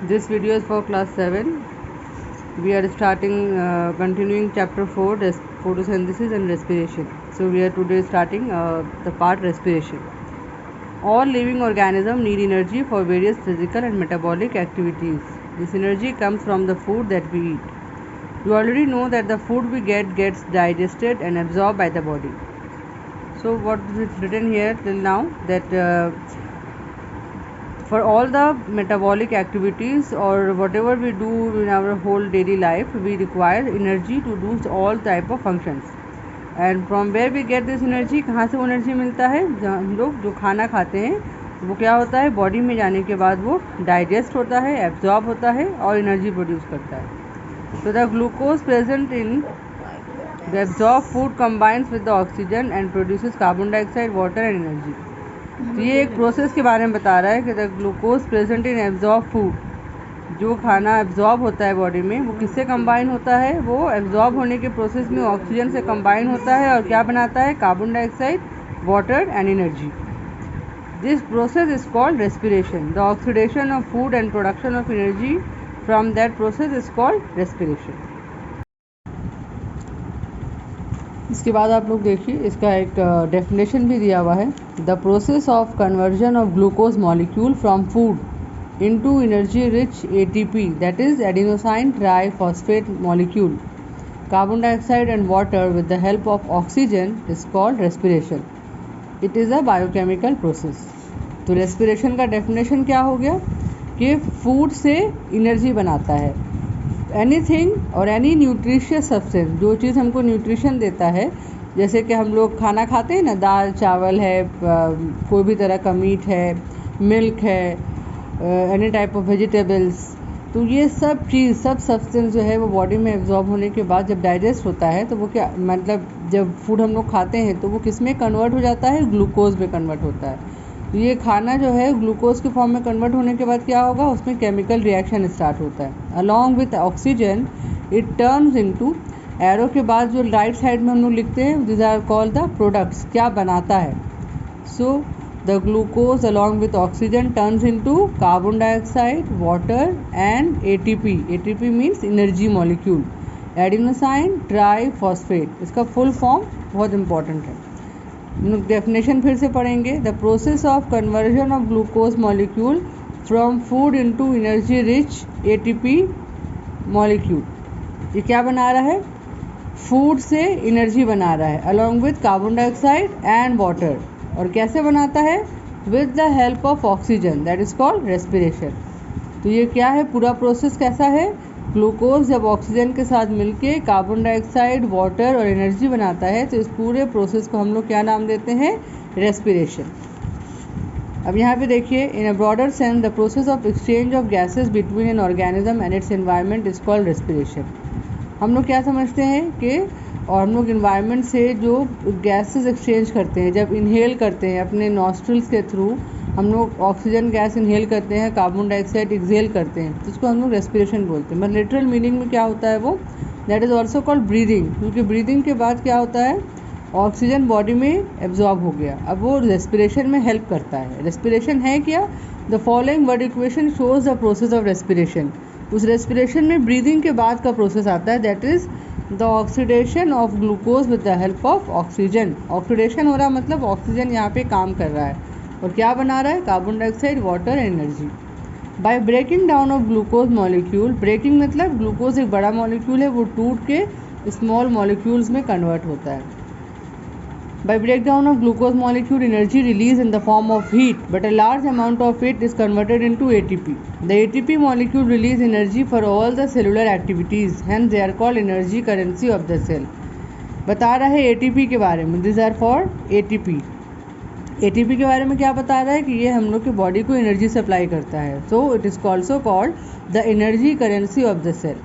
This video is for class 7. We are continuing chapter 4, photosynthesis and respiration. So we are today starting the part respiration. All living organisms need energy for various physical and metabolic activities. This energy comes from the food that we eat. You already know that the food we get gets digested and absorbed by the body. So what is written here till now, that for all the metabolic activities or whatever we do in our whole daily life, we require energy to do all type of functions. And from where we get this energy, कहाँ से वो energy मिलता है? हम लोग जो खाना खाते हैं वो क्या होता है, बॉडी में जाने के बाद वो डाइजेस्ट होता है, एब्जॉर्ब होता है और एनर्जी प्रोड्यूस करता है. So the glucose present in the absorbed food combines with the oxygen and produces carbon dioxide, water and energy. तो ये एक प्रोसेस के बारे में बता रहा है कि the glucose present in absorb food, जो खाना एब्जॉर्ब होता है बॉडी में वो किससे कंबाइन होता है? वो एब्जॉर्ब होने के प्रोसेस में ऑक्सीजन से कंबाइन होता है और क्या बनाता है? Carbon dioxide, water and energy. This process is called respiration. The oxidation of food and production of energy from that process is called respiration. इसके बाद आप लोग देखिए, इसका एक डेफिनेशन भी दिया हुआ है. The process of conversion of glucose molecule from food into energy rich ATP, that is adenosine triphosphate molecule, carbon dioxide and water with the help of oxygen is called respiration. It is a biochemical process. तो respiration का definition क्या हो गया कि food से energy बनाता है. Anything और एनी न्यूट्रिशियस सब्सटेंस, जो चीज़ हमको न्यूट्रिशन देता है, जैसे कि हम लोग खाना खाते हैं ना, दाल चावल है, कोई भी तरह का मीट है, मिल्क है, एनी टाइप ऑफ वेजिटेबल्स, तो ये सब चीज़, सब सब्सटेंस जो है वो बॉडी में एब्जॉर्ब होने के बाद जब डाइजेस्ट होता है तो वो क्या मतलब, जब फूड हम लोग खाते हैं तो वो किस में कन्वर्ट हो जाता है? ग्लूकोज में कन्वर्ट होता है. तो ये खाना जो है ग्लूकोज के फॉर्म में कन्वर्ट होने के बाद क्या होगा? उसमें केमिकल रिएक्शन स्टार्ट होता है. Along with oxygen it turns into, arrow के बाद जो राइट साइड में हम लोग लिखते हैं, this are called the products. क्या बनाता है? So the glucose along with oxygen turns into carbon dioxide, water and ATP. ATP means energy molecule, adenosine triphosphate. इसका फुल फॉर्म बहुत इंपॉर्टेंट है. डेफिनेशन फिर से पढ़ेंगे. The process of conversion of glucose molecule from food into energy rich ATP molecule. ये क्या बना रहा है? फूड से एनर्जी बना रहा है along with carbon dioxide and water. और कैसे बनाता है? With the help of oxygen, that is called respiration. तो ये क्या है? पूरा प्रोसेस कैसा है? ग्लूकोज जब ऑक्सीजन के साथ मिलके कार्बन डाइऑक्साइड, वाटर और एनर्जी बनाता है, तो इस पूरे प्रोसेस को हम लोग क्या नाम देते हैं? रेस्पिरेशन. अब यहाँ पे देखिए, in a broader sense the process of exchange of gases between an organism and its environment is called respiration. हम लोग क्या समझते हैं कि, और हम लोग इन्वायरमेंट से जो गैसेस एक्सचेंज करते हैं, जब इनहेल करते हैं अपने नॉस्ट्रल्स के थ्रू, हम लोग ऑक्सीजन गैस इनहेल करते हैं, कार्बन डाइऑक्साइड एक्सहेल करते हैं, तो उसको हम लोग रेस्पिरेशन बोलते हैं. मतलब लिटरल मीनिंग में क्या होता है वो? That is also called breathing. क्योंकि ब्रीदिंग के बाद क्या होता है? ऑक्सीजन बॉडी में एब्जॉर्ब हो गया, अब वो रेस्पिरेशन में हेल्प करता है. रेस्पिरेशन है क्या? The following word equation shows the process of respiration. उस रेस्पिरेशन में ब्रीदिंग के बाद का प्रोसेस आता है, that is the oxidation of glucose with the help of oxygen. Oxidation हो रहा मतलब ऑक्सीजन यहाँ पे काम कर रहा है और क्या बना रहा है? Carbon dioxide, water, energy. By breaking down of glucose molecule, breaking मतलब ग्लूकोज एक बड़ा मॉलिक्यूल है, वो टूट के स्मॉल मॉलिक्यूल्स में कन्वर्ट होता है. By breakdown of glucose molecule, energy released in the form of heat, but a large amount of it is converted into ATP. The ATP molecule release energy for all the cellular activities, hence they are called energy currency of the cell. बता रहा है ATP के बारे में. These are for ATP. ATP के बारे में क्या बता रहा है कि ये हम लोग के बॉडी को एनर्जी सप्लाई करता है. So it is also called the energy currency of the cell.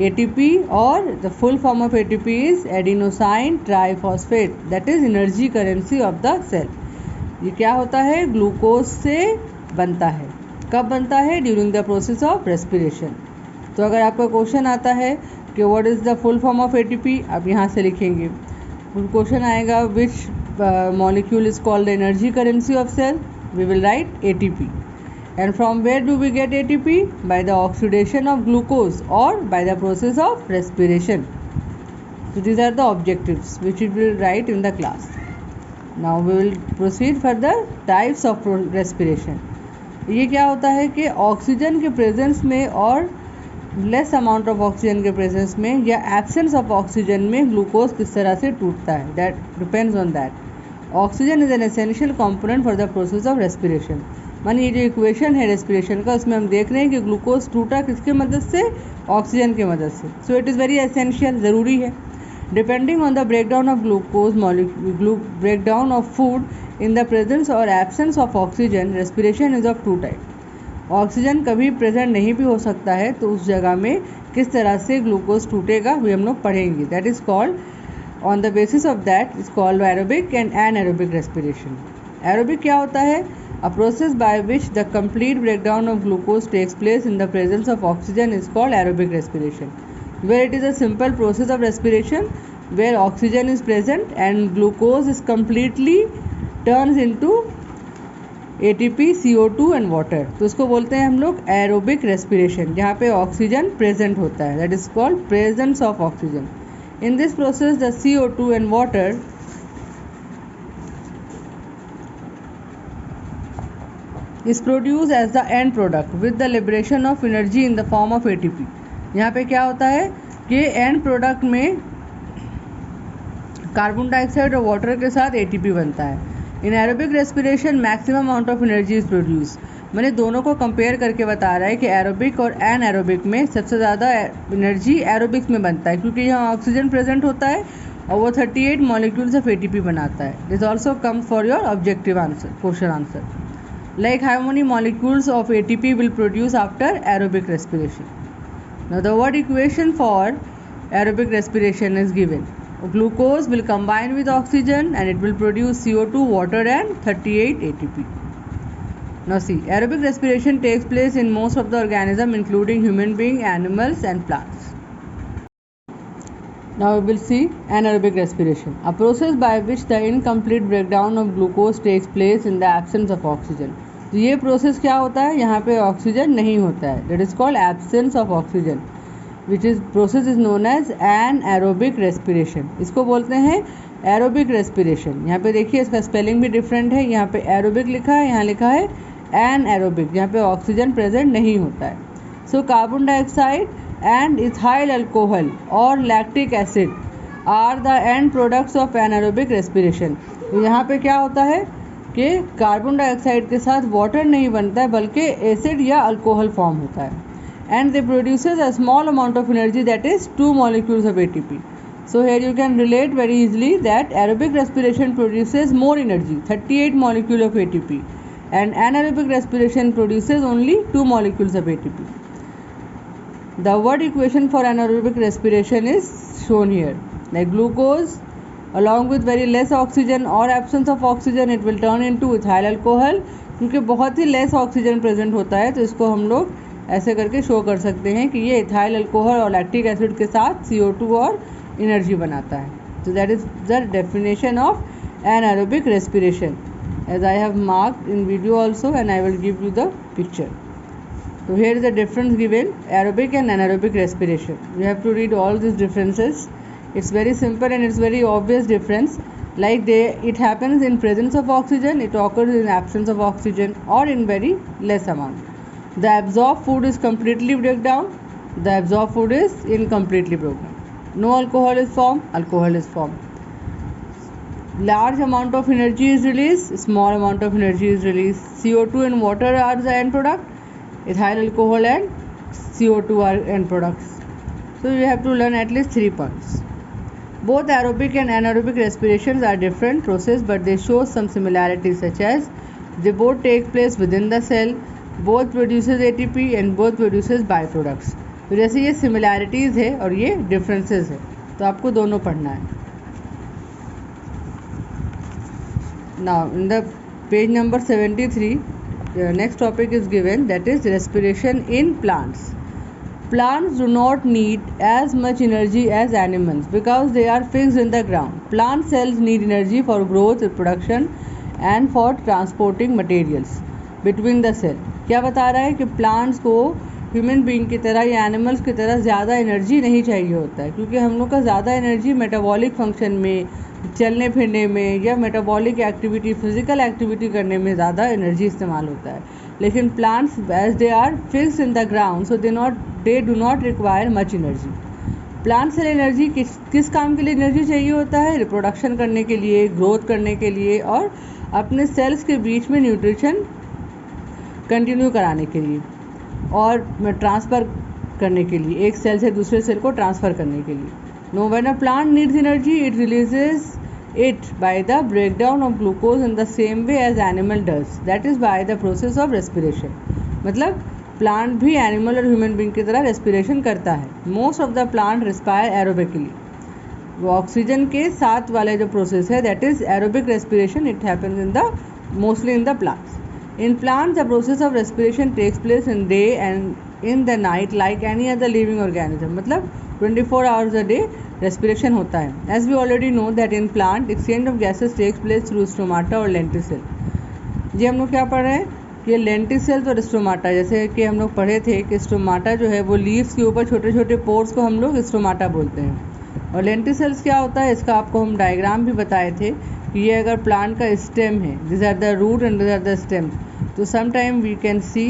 ATP और the full form of ATP is adenosine triphosphate, that is energy currency of the cell. ये क्या होता है? ग्लूकोज से बनता है. कब बनता है? During the process of respiration. तो अगर आपका क्वेश्चन आता है कि what is the full form of ATP, आप यहाँ से लिखेंगे. क्वेश्चन आएगा which molecule is called the energy currency of cell, we will write ATP. And from where do we get ATP? By the oxidation of glucose or by the process of respiration. So these are the objectives which we will write in the class. Now we will proceed further. Types of respiration. ये क्या होता है कि oxygen के presence में और less amount of oxygen के presence में या एब्सेंस ऑफ ऑक्सीजन में ग्लूकोज किस तरह से टूटता है. That depends on that. Oxygen is an essential component for the process of respiration. मानी ये जो इक्वेशन है रेस्पिरेशन का, उसमें हम देख रहे हैं कि ग्लूकोज टूटा किसके मदद से? ऑक्सीजन की मदद से. So it is very essential, ज़रूरी है. Depending on the breakdown of glucose molecule, breakdown of food in the presence और absence of oxygen, respiration is of two type. Oxygen कभी प्रेजेंट नहीं भी हो सकता है, तो उस जगह में किस तरह से ग्लूकोज टूटेगा भी हम लोग पढ़ेंगे. That is called, on the basis of that is called aerobic and anaerobic respiration. Aerobic क्या होता है? A process by which the complete breakdown of glucose takes place in the presence of oxygen is called aerobic respiration, where it is a simple process of respiration where oxygen is present and glucose is completely turns into ATP, CO2 and water. तो इसको बोलते हैं हम लोग aerobic respiration, जहाँ पे oxygen present होता है. That is called presence of oxygen. In this process the CO2 and water is produced as the end product with the liberation of energy in the form of ATP. यहाँ पे क्या होता है कि and product में carbon dioxide और water के साथ ATP बनता है. In aerobic respiration maximum amount of energy is produce. मैंने दोनों को कंपेयर करके बता रहा है कि एरोबिक और एन एरोबिक में सबसे ज़्यादा एनर्जी एरोबिक्स में बनता है, क्योंकि यहाँ ऑक्सीजन प्रेजेंट होता है और वो 38 मॉलिक्यूल्स ऑफ ATP बनाता है. This also come for your objective answer, question answer. Like how many molecules of ATP will produce after aerobic respiration. Now the word equation for aerobic respiration is given. Glucose will combine with oxygen and it will produce CO2, water and 38 ATP. Now see, aerobic respiration takes place in most of the organism including human being, animals and plants. Now we will see anaerobic respiration, a process by which the incomplete breakdown of glucose takes place in the absence of oxygen. तो ये process क्या होता है? यहाँ पे oxygen नहीं होता है. That is called absence of oxygen, which is process is known as anaerobic respiration. इसको बोलते हैं एरोबिक रेस्पिरेशन. यहाँ पे देखिए इसका स्पेलिंग भी डिफरेंट है. यहाँ पे एरोबिक लिखा है, यहाँ लिखा है एन एरोबिक, यहाँ पे ऑक्सीजन प्रेजेंट नहीं होता है. So carbon dioxide and ethyl alcohol और lactic acid are the end products of anaerobic respiration. यहाँ पे क्या होता है कि कार्बन डाइऑक्साइड के साथ वाटर नहीं बनता है, बल्कि एसिड या अल्कोहल फॉर्म होता है. And they produces a small amount of energy, that is 2 molecules of ATP. So here you can relate very easily that aerobic respiration produces more energy, 38 molecule of ATP, and anaerobic respiration produces only 2 molecules of ATP. The word equation for anaerobic respiration is shown here. Like glucose along with very less oxygen or absence of oxygen it will turn into ethyl alcohol. क्योंकि बहुत ही less oxygen present होता है, तो इसको हम लोग ऐसे करके शो कर सकते हैं कि ये इथाइल अल्कोहल और लैक्टिक एसिड के साथ CO2 और एनर्जी बनाता है. So that is the definition of anaerobic respiration, as I have marked in video also, and I will give you the picture. So here is the difference given, aerobic and anaerobic respiration. You have to read all these differences. It's very simple and it's very obvious difference. Like it happens in presence of oxygen, it occurs in absence of oxygen or in very less amount. The absorbed food is completely break down, the absorbed food is incompletely broken. No alcohol is formed, alcohol is formed. Large amount of energy is released, small amount of energy is released. CO2 and water are the end product, ethyl alcohol and CO2 are end products. So you have to learn at least 3 points. Both aerobic and anaerobic respirations are different processes, but they show some similarities, such as they both take place within the cell, both produces ATP and both produces byproducts. तो जैसे ये similarities है और ये differences है, तो आपको दोनों पढ़ना है. Now in the page number 73, the next topic is given, that is respiration in plants. Plants do not need as much energy as animals because they are fixed in the ground. Plant cells need energy for growth, reproduction and for transporting materials between the cell. क्या बता रहा है कि plants को human being की तरह या animals की तरह ज़्यादा एनर्जी नहीं चाहिए होता है, क्योंकि हम लोग का ज़्यादा एनर्जी मेटाबॉलिक फंक्शन में, चलने फिरने में या मेटाबॉलिक एक्टिविटी, फिजिकल एक्टिविटी करने में ज़्यादा एनर्जी इस्तेमाल होता है। लेकिन plants as they are fixed in the ground so they do not require much energy. Plant cell energy किस काम के लिए एनर्जी चाहिए होता है? रिप्रोडक्शन करने के लिए, ग्रोथ करने के लिए और अपने सेल्स के बीच में न्यूट्रिशन कंटिन्यू कराने के लिए और ट्रांसफ़र करने के लिए, एक सेल से दूसरे सेल को ट्रांसफ़र करने के लिए। No when a plant needs energy it releases it by the breakdown of glucose in the same way as animal does, that is by the process of respiration. मतलब plant भी animal और human being की तरह respiration करता है। Most of the plant respire aerobically, वो oxygen के साथ वाले जो प्रोसेस है that is aerobic respiration, it happens in the mostly in the plants. In plants, the process of respiration takes place in day and in the night like any other living organism. मतलब 24 hours a day respiration होता है. As we already know that in plant, exchange of gases takes place through stomata और lenticel. जी हम लोग क्या पढ़ रहे हैं? ये लेंटिसेल्स और स्टोमाटा, जैसे कि हम लोग पढ़े थे कि स्टोमाटा जो है वो लीव्स के ऊपर छोटे छोटे पोर्स को हम लोग स्टोमाटा बोलते हैं। और लेंटिसेल्स क्या होता है, इसका आपको हम डायग्राम भी बताए थे कि ये अगर प्लांट का स्टेम है, this are the root and this are the stem, तो some time we can see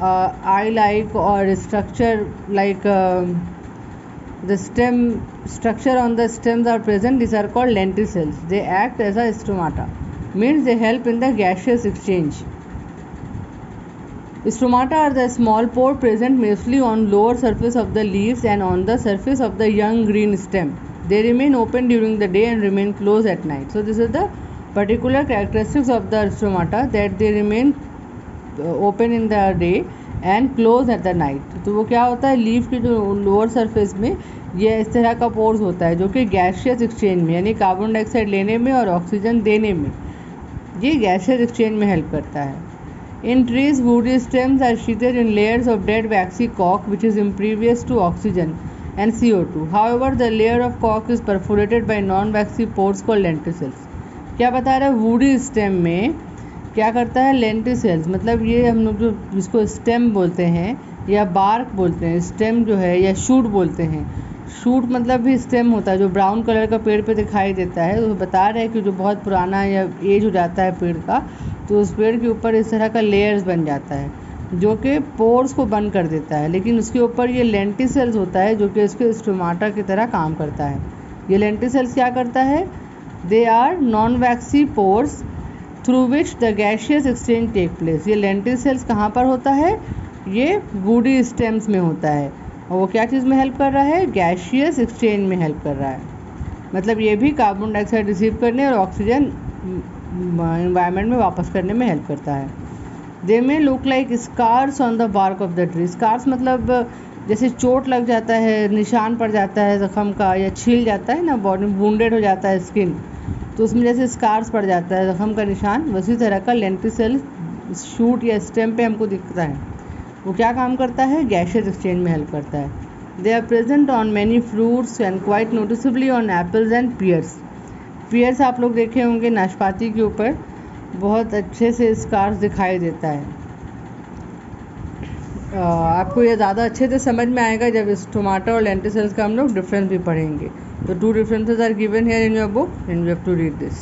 eye like और structure like the stem structure on the stems are present, these are called lenticels. They act as a stomata, means they help in the gaseous exchange. Stomata are the small pore present mostly on lower surface of the leaves and on the surface of the young green stem. They remain open during the day and remain closed at night. So this is the particular characteristics of the stomata, that they remain open in the day and close at the night. तो वो क्या होता है, leaf की जो lower surface में ये इस तरह का पोर्स होता है जो कि गैसियस एक्सचेंज में, यानी कार्बन डाइऑक्साइड लेने में और ऑक्सीजन देने में, ये गैसियस एक्सचेंज में हेल्प करता है। In trees woody stems are sheathed in layers of dead waxy कॉक which is impervious to oxygen and CO2. However the layer of कॉक is perforated by non waxy pores called lenticels. क्या बता रहा है, woody stem में क्या करता है, लेंटिसेल्स, मतलब ये हम लोग जो जिसको स्टेम बोलते हैं या बार्क बोलते हैं, स्टेम जो है या शूट बोलते हैं, शूट मतलब भी स्टेम होता है जो ब्राउन कलर का पेड़ पे दिखाई देता है। तो बता रहे हैं कि जो बहुत पुराना या एज हो जाता है पेड़ का, तो उस पेड़ के ऊपर इस तरह का लेयर्स बन जाता है जो कि पोर्स को बंद कर देता है, लेकिन उसके ऊपर ये लेंटिसेल्स होता है जो कि इसके स्टोमाटा की तरह काम करता है। ये लेंटिसेल्स क्या करता है, they are non waxy pores through which the gaseous exchange take place. ये लेंटिसेल्स कहाँ पर होता है, ये वुडी स्टेम्स में होता है, और वो क्या चीज़ में हेल्प कर रहा है, गैशियस एक्सचेंज में हेल्प कर रहा है। मतलब ये भी कार्बन डाइऑक्साइड रिसीव करने और ऑक्सीजन इन्वायरमेंट में वापस करने में हेल्प करता है। दे में look like scars on the bark of the tree. Scars मतलब जैसे चोट लग जाता है, निशान पड़ जाता है जख्म का, या छील जाता है ना, बॉडी वुंडेड हो जाता है स्किन, तो उसमें जैसे स्कार्स पड़ जाता है, जख्म का निशान, उसी तरह का लेंटिसेल शूट या स्टेम पे हमको दिखता है। वो क्या काम करता है, गैशियस एक्सचेंज में हेल्प करता है। They are present on many fruits and quite noticeably on apples and pears. Pears आप लोग देखे होंगे, नाशपाती के ऊपर बहुत अच्छे से स्कार्स दिखाई देता है। आपको ये ज़्यादा अच्छे से समझ में आएगा जब स्टोमाटा और लेंटिसेल्स का हम लोग डिफरेंस भी पढ़ेंगे। तो 2 differences are given here in your book and you have to read this.